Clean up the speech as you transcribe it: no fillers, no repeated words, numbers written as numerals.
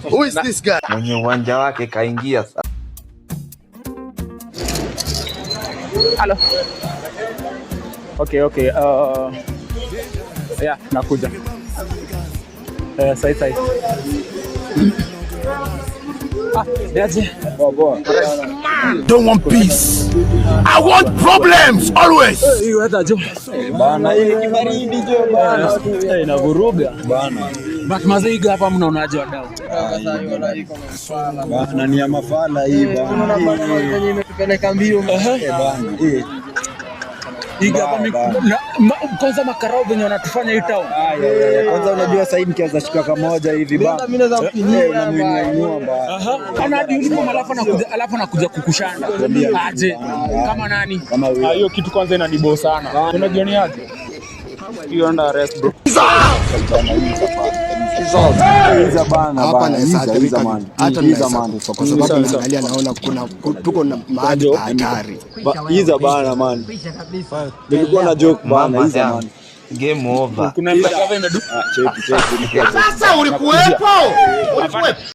Who is this guy? Mwenye uwanja wake kaingia sasa. Hello. Okay. Yeah, nakuja. Sai. Niaje? Don't want peace. I want problems always. Hiyo hata jo. Bana hii kibaridi jo bana. Inavuruga bana. But maziga hapa mnaonaje wadau? Bana ni ya mafala hii bana. Yenye imetupeleka mbio Bana. Iga hapa kwanza makarao venye wanatufanya hii town. Kwanza unajua sasa hivi nikianza shika kamoja hivi bana. mimi naweza kunyia bana. Ana hadi uniform alafu anakuja kukushanda. Aje kama nani? Hiyo kitu kwanza inanibo sana. Unajioni yake? You under arrest bro. Hiza bana Hapa naweza hata hiza man. kwa sababu naangalia naona tuko na mahali hatari. Hiza bana man. Nilikuwa na joke bana hiza man. Game over. Kuna mtakavu imedu. Cheki. Sasa ulikuwepo?